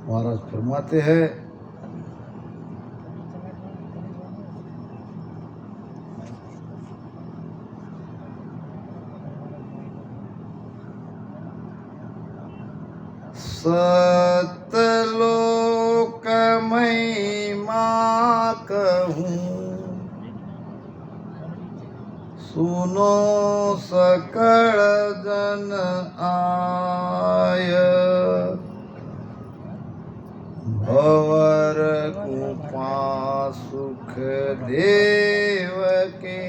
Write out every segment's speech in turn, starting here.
महाराज फरमाते हैं, सतलोक महिमा कहूँ, सुनो सकल जन आय, भवर कृपा सुख देव के,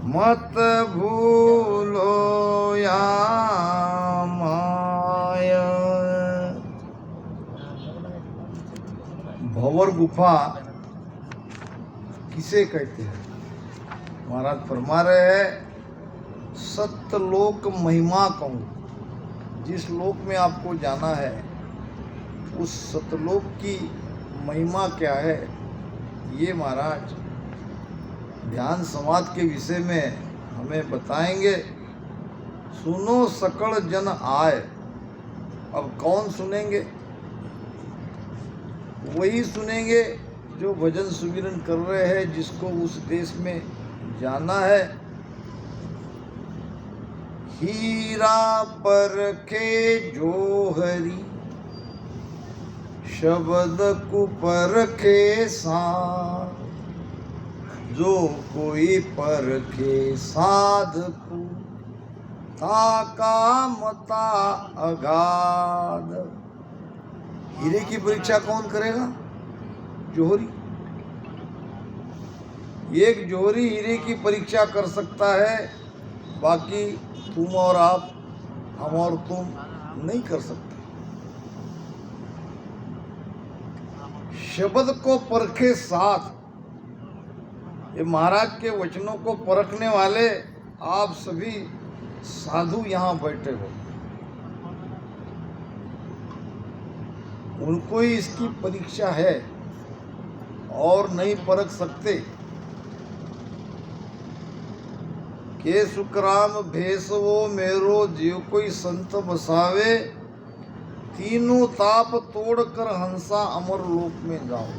मत भूलो या माया। भंवर गुफा किसे कहते हैं? महाराज फरमा रहे हैं, सतलोक महिमा कहूँ। जिस लोक में आपको जाना है उस सतलोक की महिमा क्या है, ये महाराज ध्यान समाधि के विषय में हमें बताएंगे। सुनो सकल जन आए। अब कौन सुनेंगे? वही सुनेंगे जो भजन सुमिरन कर रहे हैं, जिसको उस देश में जाना है। हीरा परखे जोहरी, शब्द को परखे साध, जो कोई परखे साधकु, ताका मता अगाध। हीरे की परीक्षा कौन करेगा? जोहरी। एक जोहरी हीरे की परीक्षा कर सकता है, बाकी तुम और आप, हम और तुम नहीं कर सकते। शब्द को परखे साथ, ये महाराज के वचनों को परखने वाले आप सभी साधु यहाँ बैठे हो, उनको ही इसकी परीक्षा है और नहीं परख सकते। के सुखराम भेसवो मेरो, जीव कोई संत बसावे, तीनों ताप तोड़कर हंसा अमर लोक में जाओ।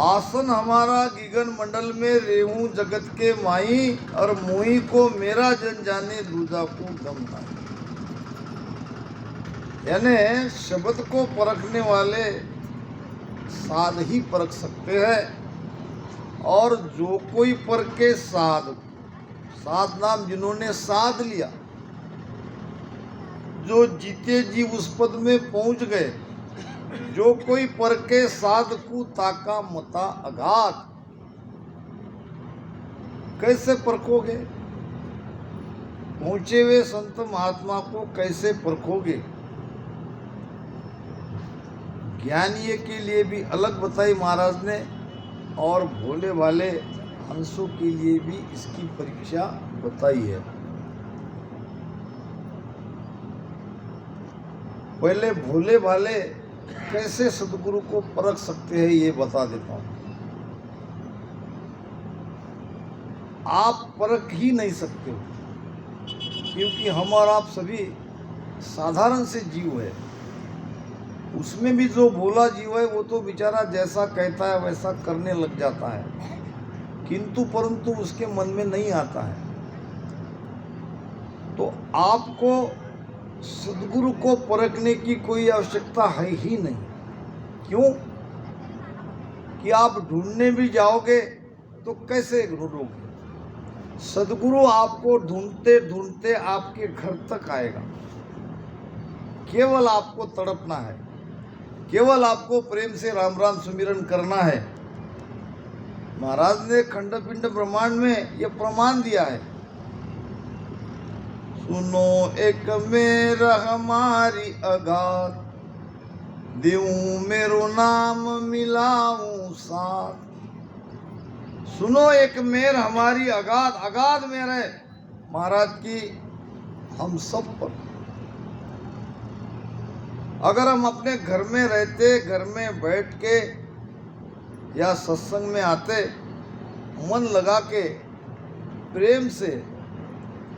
आसन हमारा गिगन मंडल में, रेहूं जगत के माई, और मोही को मेरा जन जाने, दूजा को दम नाई। यानी शब्द को परखने वाले साध ही परख सकते हैं, और जो कोई परखे साध, साध नाम जिन्होंने साध लिया, जो जीते जी उस पद में पहुंच गए, जो कोई परखे साधकु, ताका मता अगाध। कैसे परखोगे? पहुंचे हुए संत महात्मा को कैसे परखोगे? ज्ञानीय के लिए भी अलग बताई महाराज ने, और भोले भाले हंसों के लिए भी इसकी परीक्षा बताई है। पहले भोले भाले कैसे सदगुरु को परख सकते हैं, ये बता देता हूं। आप परख ही नहीं सकते हो, क्योंकि हम और आप सभी साधारण से जीव है। उसमें भी जो भोला जीव है वो तो बेचारा जैसा कहता है वैसा करने लग जाता है, किंतु परंतु उसके मन में नहीं आता है। तो आपको सदगुरु को परखने की कोई आवश्यकता है ही नहीं। क्यों? कि आप ढूंढने भी जाओगे तो कैसे ढूंढोगे? सदगुरु आपको ढूंढते ढूंढते आपके घर तक आएगा। केवल आपको तड़पना है, केवल आपको प्रेम से राम राम सुमिरन करना है। महाराज ने खंड पिंड ब्रह्मांड में यह प्रमाण दिया है। सुनो एक मेरा हमारी अगाध, देऊं मेरो नाम मिलाऊं साथ। सुनो एक मेर हमारी अगाध, अगाध मेर है महाराज की हम सब पर। अगर हम अपने घर में रहते, घर में बैठ के या सत्संग में आते, मन लगा के प्रेम से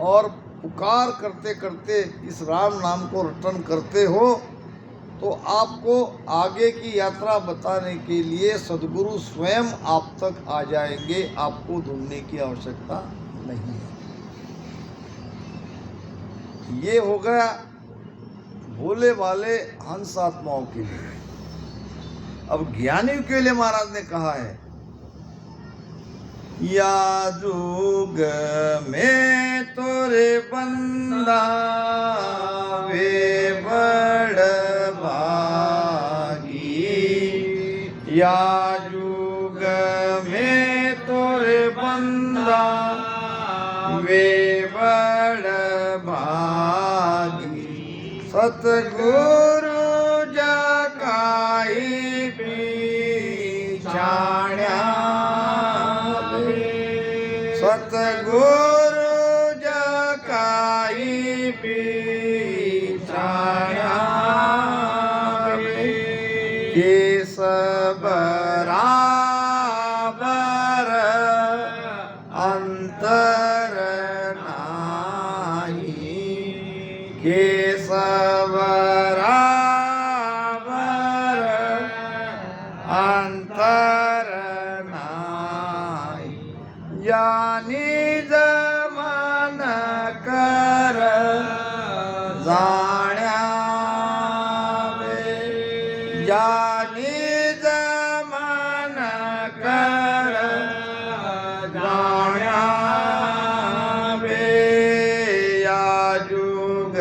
और पुकार करते करते इस राम नाम को रटन करते हो तो आपको आगे की यात्रा बताने के लिए सद्गुरु स्वयं आप तक आ जाएंगे, आपको ढूंढने की आवश्यकता नहीं है। ये हो गया भोले वाले हंस आत्माओं के लिए। अब ज्ञानियों के लिए महाराज ने कहा है, या जुग में तोरे बंदा वे बड़ भागी, या जुग में तोरे बंदा वे बड़ भागी, सतगुरु जकाई पीछाण्या, सतगुरु जकाई पीछाण्या, केस बराबर अंतर नाही, केस बराबर अंतर नाही, यानी जमन कर जाण्यावे, यानी जमन कर जाण्यावे, या जुग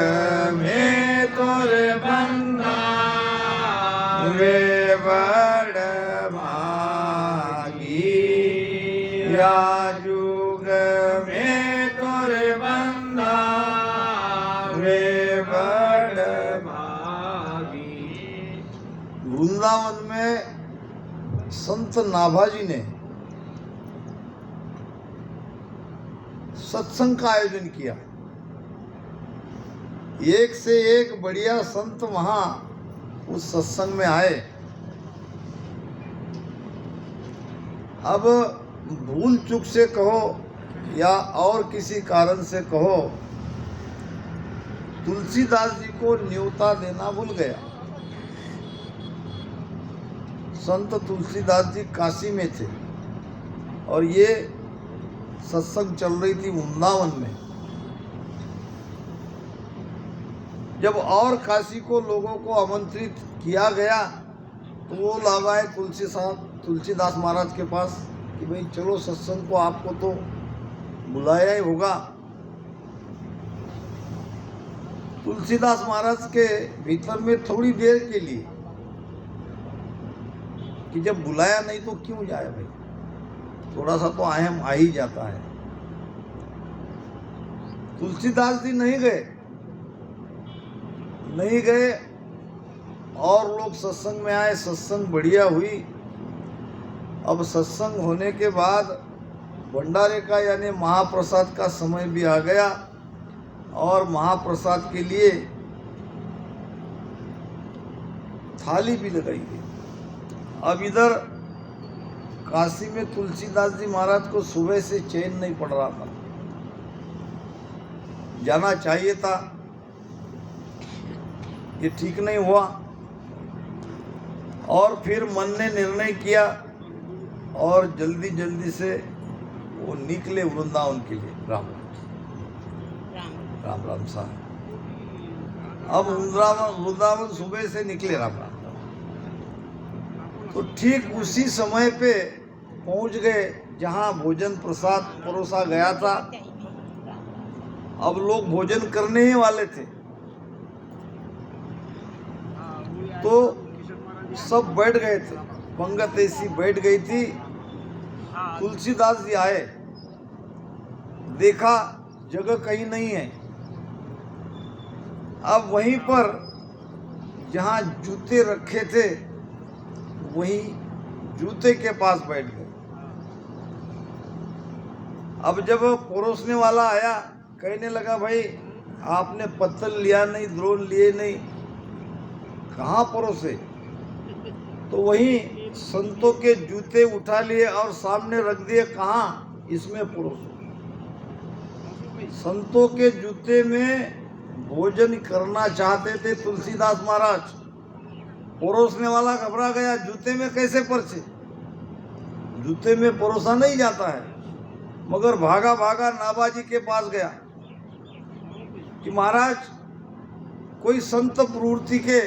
में तोरे बंदा वे बड़ भागी, या जुग में तोरे बंदा वे बड़ भागी। वृंदावन में संत नाभाजी ने सत्संग का आयोजन किया। एक से एक बढ़िया संत वहां उस सत्संग में आए। अब भूल चूक से कहो या और किसी कारण से कहो, तुलसीदास जी को न्योता देना भूल गया। संत तुलसीदास जी काशी में थे और ये सत्संग चल रही थी वृंदावन में। जब और काशी को लोगों को आमंत्रित किया गया तो वो लोग आए तुलसीदास महाराज के पास कि भाई चलो सत्संग को आपको तो बुलाया ही होगा। तुलसीदास महाराज के भीतर में थोड़ी देर के लिए कि जब बुलाया नहीं तो क्यों जाए भाई, थोड़ा सा तो अहम आ ही जाता है। तुलसीदास जी नहीं गए और लोग सत्संग में आए। सत्संग बढ़िया हुई। अब सत्संग होने के बाद भंडारे का यानी महाप्रसाद का समय भी आ गया और महाप्रसाद के लिए थाली भी लगाई गई। अब इधर काशी में तुलसीदास जी महाराज को सुबह से चैन नहीं पड़ रहा था, जाना चाहिए था, ये ठीक नहीं हुआ। और फिर मन ने निर्णय किया और जल्दी से वो निकले वृंदावन के लिए। राम साहब अब वृंदावन सुबह से निकले। राम तो ठीक उसी समय पे पहुंच गए जहां भोजन प्रसाद परोसा गया था। अब लोग भोजन करने ही वाले थे तो सब बैठ गए थे, पंगत ऐसी बैठ गई थी। तुलसीदास जी आए, देखा जगह कहीं नहीं है। अब वहीं पर जहां जूते रखे थे वहीं जूते के पास बैठ गए। अब जब परोसने वाला आया कहने लगा, भाई आपने पत्तल लिया नहीं, द्रोण लिए नहीं, कहाँ परोसे? तो वहीं संतों के जूते उठा लिए और सामने रख दिए, कहाँ? इसमें परोसो। संतों के जूते में भोजन करना चाहते थे तुलसीदास महाराज। परोसने वाला घबरा गया, जूते में कैसे परसे, जूते में परोसा नहीं जाता है। मगर भागा भागा नाभाजी के पास गया कि महाराज कोई संत प्रवृत्ति के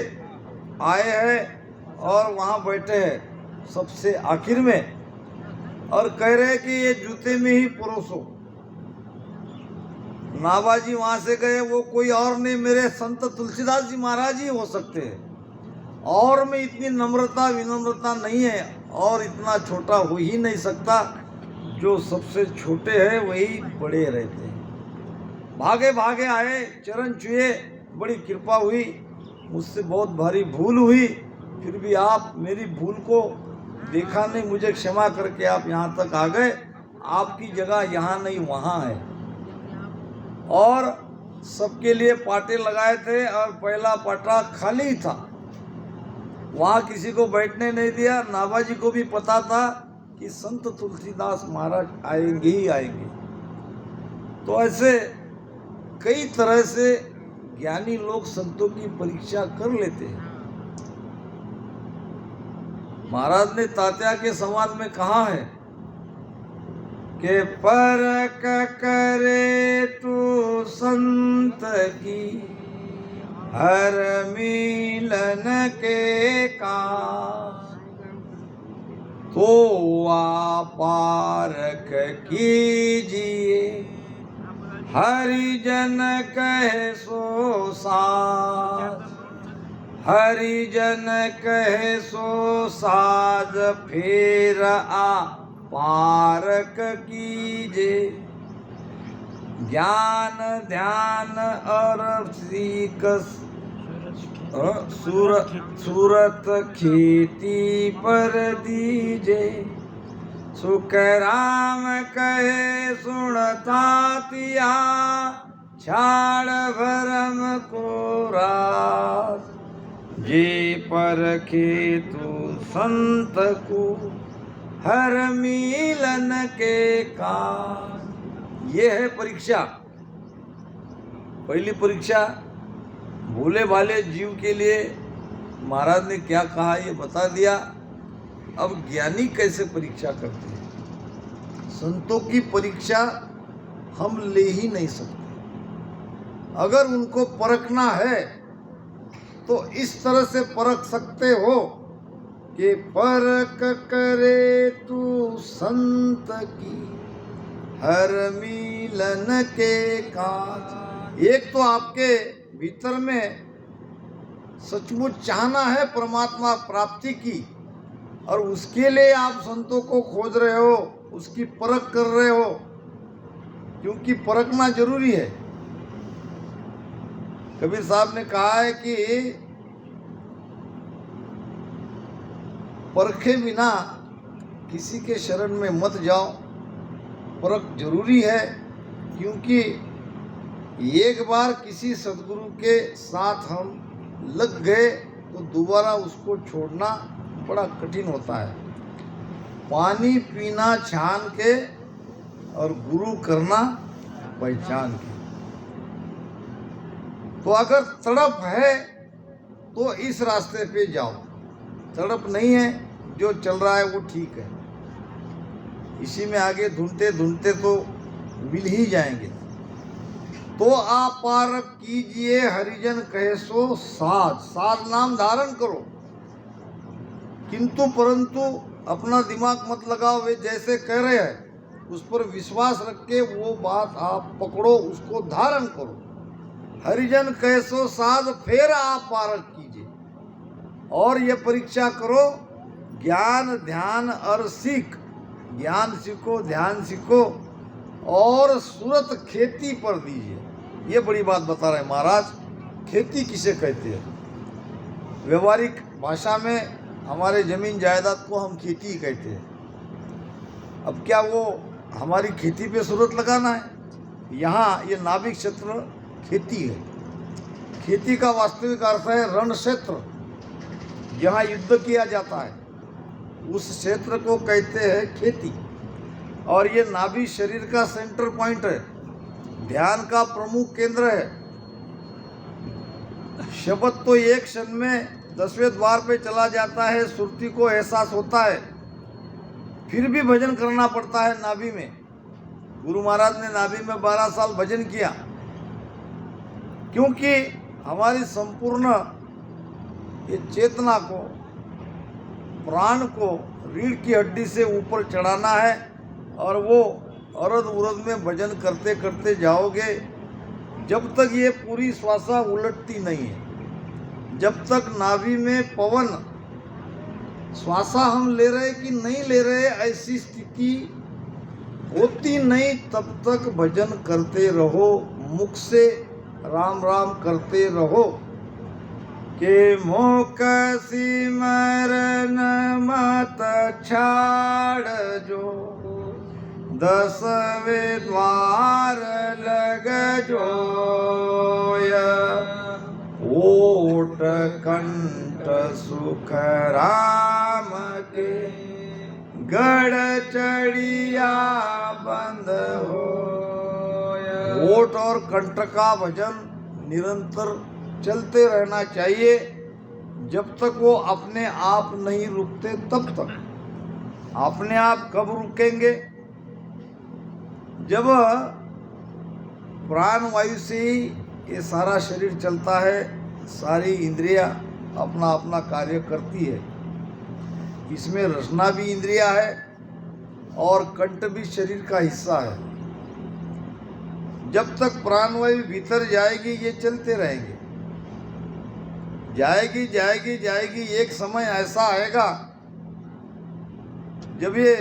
आए हैं और वहाँ बैठे हैं सबसे आखिर में, और कह रहे हैं कि ये जूते में ही परोसो। नाभाजी वहाँ से गए, वो कोई और नहीं मेरे संत तुलसीदास जी महाराज ही हो सकते हैं, और में इतनी नम्रता विनम्रता नहीं है और इतना छोटा हो ही नहीं सकता। जो सबसे छोटे हैं वही बड़े रहते हैं। भागे भागे आए, चरण छुए, बड़ी कृपा हुई, मुझसे बहुत भारी भूल हुई, फिर भी आप मेरी भूल को देखा नहीं, मुझे क्षमा करके आप यहाँ तक आ गए, आपकी जगह यहाँ नहीं वहाँ है। और सबके लिए पाटे लगाए थे और पहला पाटा खाली ही था, वहाँ किसी को बैठने नहीं दिया। नाभाजी को भी पता था कि संत तुलसीदास महाराज आएंगे ही आएंगे। तो ऐसे कई तरह से ज्ञानी लोग संतों की परीक्षा कर लेते हैं। महाराज ने तात्या के संवाद में कहा है कि परख करे तू संत की हर मिलन के काज, तो पारख कीजिए हरिजन कहे सो साज, हरिजन कहे सो साज, फिर पारक कीजिए। ज्ञान ध्यान और सीख सूरत खेती पर दीजे, सुख राम कहे सुनता तिया, छाड़ भरम को राज, जे परखे तू संत को हर मिलन के काज। ये है परीक्षा। पहली परीक्षा भोले भाले जीव के लिए महाराज ने क्या कहा ये बता दिया। अब ज्ञानी कैसे परीक्षा करते हैं। संतों की परीक्षा हम ले ही नहीं सकते। अगर उनको परखना है तो इस तरह से परख सकते हो कि परख करे तू संत की हर मिलन के काज। एक तो आपके भीतर में सचमुच चाहना है परमात्मा प्राप्ति की, और उसके लिए आप संतों को खोज रहे हो, उसकी परख कर रहे हो, क्योंकि परखना जरूरी है। कबीर साहब ने कहा है कि परखे बिना किसी के शरण में मत जाओ। परख जरूरी है, क्योंकि एक बार किसी सद्गुरु के साथ हम लग गए तो दोबारा उसको छोड़ना बड़ा कठिन होता है। पानी पीना छान के और गुरु करना पहचान के। तो अगर तड़प है तो इस रास्ते पे जाओ, तड़प नहीं है, जो चल रहा है वो ठीक है, इसी में आगे ढूंढते ढूंढते तो मिल ही जाएंगे। तो आप पारक कीजिए हरिजन कहे सो साज। साज नाम धारण करो, किंतु परंतु अपना दिमाग मत लगाओ। वे जैसे कह रहे हैं उस पर विश्वास रख के वो बात आप पकड़ो, उसको धारण करो। हरिजन कहे सो साज, फिर आप पारक कीजिए। और ये परीक्षा करो, ज्ञान ध्यान और सीख। ज्ञान सीखो, ध्यान सीखो, और सूरत खेती पर दीजिए। ये बड़ी बात बता रहे हैं महाराज। खेती किसे कहते हैं? व्यवहारिक भाषा में हमारे जमीन जायदाद को हम खेती कहते हैं। अब क्या वो हमारी खेती पे सूरत लगाना है? यहाँ ये नाभिक क्षेत्र खेती है। खेती का वास्तविक अर्थ है रण क्षेत्र, जहाँ युद्ध किया जाता है, उस क्षेत्र को कहते हैं खेती। और ये नाभि शरीर का सेंटर पॉइंट है। ध्यान का प्रमुख केंद्र है। शब्द तो एक क्षण में 10वें द्वार पे चला जाता है, सुरती को एहसास होता है, फिर भी भजन करना पड़ता है नाभि में। गुरु महाराज ने नाभि में 12 साल भजन किया, क्योंकि हमारी संपूर्ण ये चेतना को, प्राण को रीढ़ की हड्डी से ऊपर चढ़ाना है, और वो अरद उरद में भजन करते करते जाओगे जब तक ये पूरी श्वासा उलटती नहीं है, जब तक नाभि में पवन श्वासा हम ले रहे कि नहीं ले रहे ऐसी स्थिति होती नहीं, तब तक भजन करते रहो, मुख से राम राम करते रहो। के मुख सिमरन मत छाड़ जो, 10वें द्वार लग जोय, ओट कंठ सुख राम के, गढ़ चढ़िया बंद हो। ओट और कंठ का भजन निरंतर चलते रहना चाहिए, जब तक वो अपने आप नहीं रुकते तब तक। अपने आप कब रुकेंगे? जब प्राण वायु से ही ये सारा शरीर चलता है, सारी इंद्रियां अपना अपना कार्य करती है। इसमें रसना भी इंद्रिया है और कंठ भी शरीर का हिस्सा है। जब तक प्राणवायु भीतर जाएगी ये चलते रहेंगे, जाएगी जाएगी जाएगी। एक समय ऐसा आएगा जब ये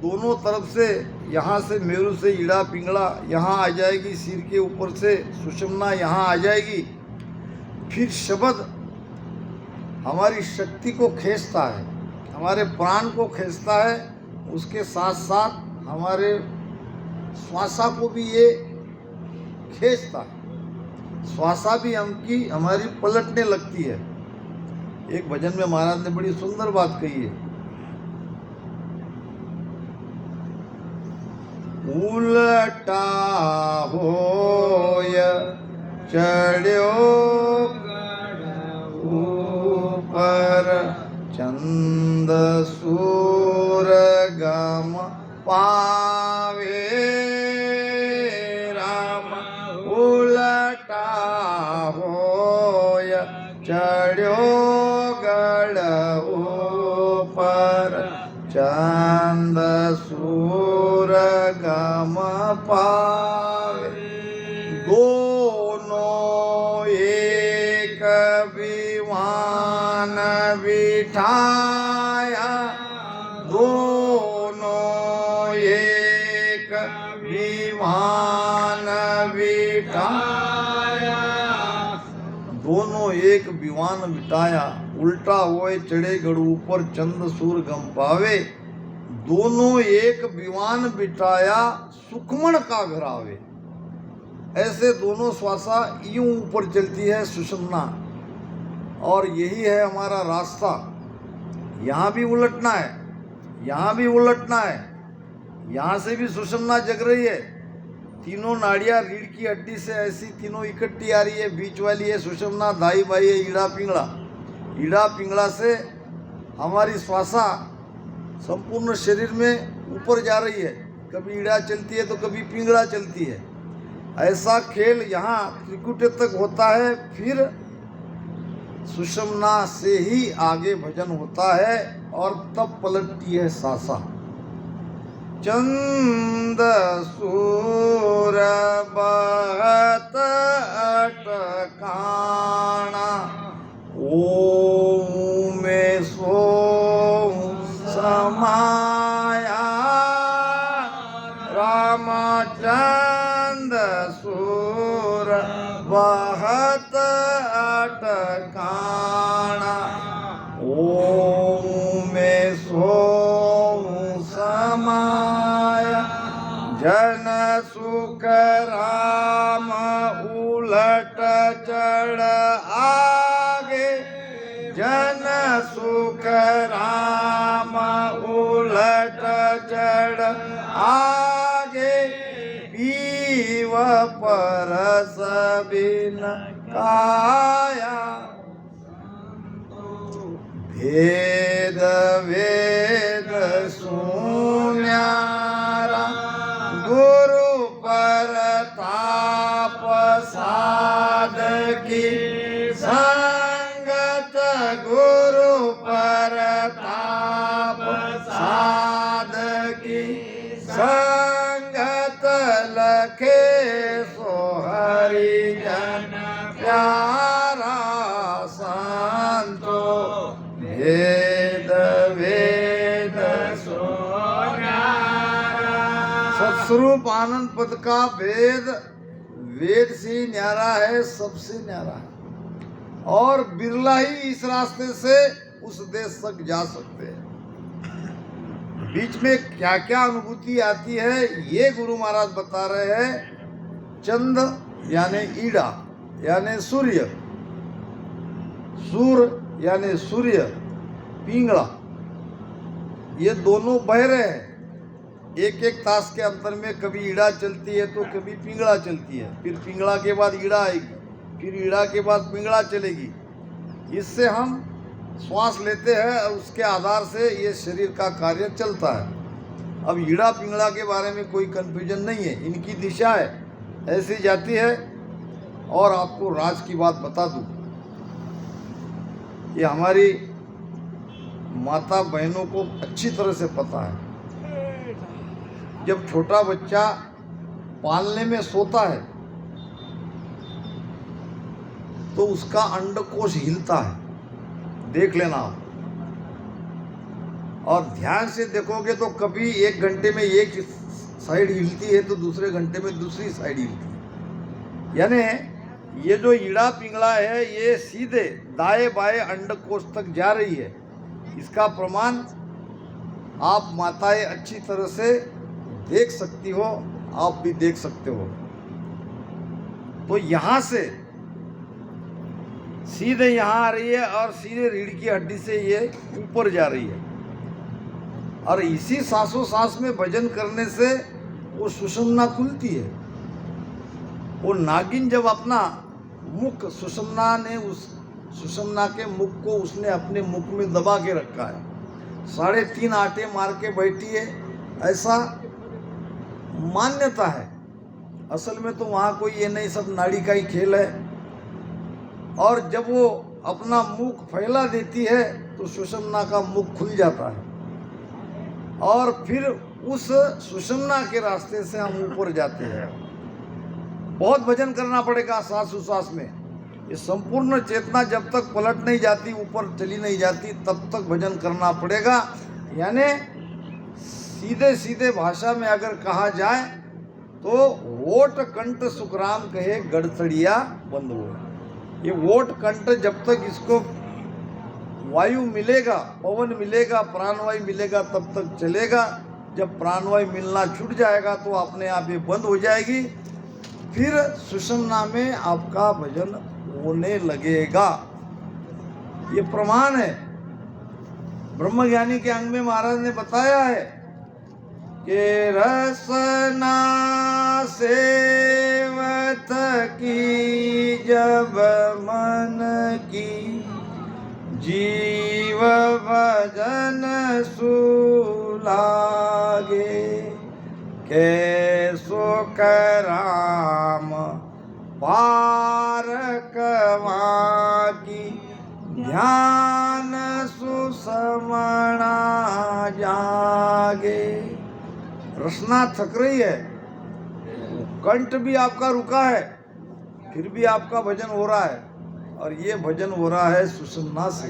दोनों तरफ से, यहाँ से मेरु से ईड़ा पिंगला यहाँ आ जाएगी, सिर के ऊपर से सुषुम्ना यहाँ आ जाएगी, फिर शब्द हमारी शक्ति को खींचता है, हमारे प्राण को खींचता है, उसके साथ साथ हमारे श्वासा को भी ये खींचता है। श्वासा भी हमारी पलटने लगती है। एक भजन में महाराज ने बड़ी सुंदर बात कही है, उलटा होय चढ़्यो ऊपर, चंद सूर गम पावे राम। उलटा होय चढ़्यो गढ़ ऊपर, चंद सूर गम पावे। दोनों एक विमान बिठाया, दोनों एक विमान बिठाया, दोनों एक विमान बिठाया। उल्टा होए चढ़े गढ़ ऊपर, चंद सूर गम पावे। दोनों एक विमान बिठाया, सुखमण का घर आवे। ऐसे दोनों श्वासा यूं ऊपर चलती है सुषुम्ना, और यही है हमारा रास्ता। यहाँ भी उलटना है, यहाँ भी उलटना है, यहाँ से भी सुषुम्ना जग रही है। तीनों नाड़ियाँ रीढ़ की हड्डी से ऐसी तीनों इकट्ठी आ रही है, बीच वाली है सुषुम्ना, दाई बाई है ईड़ा पिंगला। ईड़ा पिंगला से हमारी श्वासा संपूर्ण शरीर में ऊपर जा रही है, कभी ईड़ा चलती है तो कभी पिंगला चलती है। ऐसा खेल यहाँ त्रिकुट तक होता है, फिर सुषुम्ना से ही आगे भजन होता है, और तब पलटती है सासा। चंद सूर बहत अटकाना, ओम में सोम समाया। रामचंद सूर बहत अटकाना, ओम में सोम समाया। जन सुख राम उलट चढ़ आगे, जन सुख राम उलट चढ़ आगे। जीव परस बिन काया भेद वेद सुन्यारा गुरु परताप साधकी संगत गुरु परताप साधकी संगत लखे सो हरिजन प्यारा संतो वेद वेद सत्स्वरूप आनंद पद का भेद वेद से न्यारा है, सबसे न्यारा है, और बिरला ही इस रास्ते से उस देश तक जा सकते हैं। बीच में क्या क्या अनुभूति आती है ये गुरु महाराज बता रहे हैं। चंद यानी ईड़ा यानी सूर्य, सूर यानी सूर्य, पिंगला, ये दोनों बह रहे हैं। एक एक ताश के अंतर में कभी ईड़ा चलती है तो कभी पिंगला चलती है, फिर पिंगला के बाद ईड़ा आएगी, फिर ईड़ा के बाद पिंगला चलेगी। इससे हम श्वास लेते हैं और उसके आधार से ये शरीर का कार्य चलता है। अब ईड़ा पिंगला के बारे में कोई कन्फ्यूजन नहीं है, इनकी दिशा है ऐसी जाती है। और आपको राज की बात बता दूं, ये हमारी माता बहनों को अच्छी तरह से पता है। जब छोटा बच्चा पालने में सोता है तो उसका अंडकोश हिलता है, देख लेना आप। और ध्यान से देखोगे तो कभी एक घंटे में एक साइड हिलती है तो दूसरे घंटे में दूसरी साइड हिलती है। यानी ये जो ईड़ा पिंगला है ये सीधे दाएं बाएं अंडकोश तक जा रही है। इसका प्रमाण आप माताएं अच्छी तरह से देख सकती हो, आप भी देख सकते हो। तो यहाँ से सीधे यहाँ आ रही है और सीधे रीढ़ की हड्डी से ये ऊपर जा रही है। और इसी सांसों सांस में भजन करने से वो सुषुम्ना खुलती है। वो नागिन जब अपना मुख, सुषुम्ना ने उस सुषुम्ना के मुख को उसने अपने मुख में दबा के रखा है, 3.5 आटे मार के बैठी है, ऐसा मान्यता है। असल में तो वहाँ कोई ये नहीं, सब नाड़ी का ही खेल है। और जब वो अपना मुख फैला देती है तो सुषुम्ना का मुख खुल जाता है और फिर उस सुषुम्ना के रास्ते से हम ऊपर जाते हैं। बहुत भजन करना पड़ेगा सांस उसास में। ये संपूर्ण चेतना जब तक पलट नहीं जाती, ऊपर चली नहीं जाती, तब तक भजन करना पड़ेगा। यानी सीधे सीधे भाषा में अगर कहा जाए तो वोट कंठ सुखराम कहे गड़तड़िया बंद हो। ये वोट कंठ जब तक इसको वायु मिलेगा, पवन मिलेगा, प्राणवायु मिलेगा तब तक चलेगा। जब प्राणवायु मिलना छूट जाएगा तो अपने आप ये बंद हो जाएगी। फिर सुषुम्ना में आपका भजन होने लगेगा। ये प्रमाण है। ब्रह्मज्ञानी के अंग में महाराज ने बताया है कि रसना सेवत की जब मन की जीव भजन सुलागे के सुख राम पारकवा की ध्यान सुसमणा जागे। रसना थक रही है, कंठ भी आपका रुका है, फिर भी आपका भजन हो रहा है। और ये भजन हो रहा है सुषुम्ना से।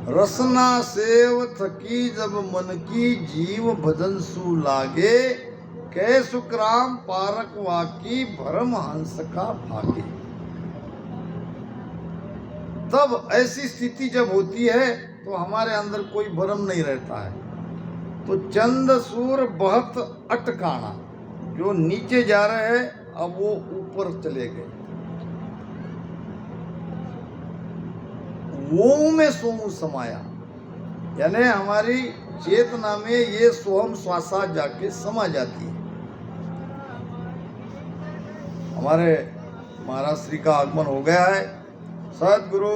रसना सेव थकी जब मन की जीव भजन सु लागे कै सुखराम पारक वाकी भरम हंस का भागे। तब ऐसी स्थिति जब होती है तो हमारे अंदर कोई भ्रम नहीं रहता है। तो चंद सूर बहुत अटकाना, जो नीचे जा रहे हैं अब वो ऊपर चले गए। वो में सोम समाया, यानी हमारी चेतना में ये सोहम श्वासा जाके समा जाती है। हमारे महाराज श्री का आगमन हो गया है। सद्गुरु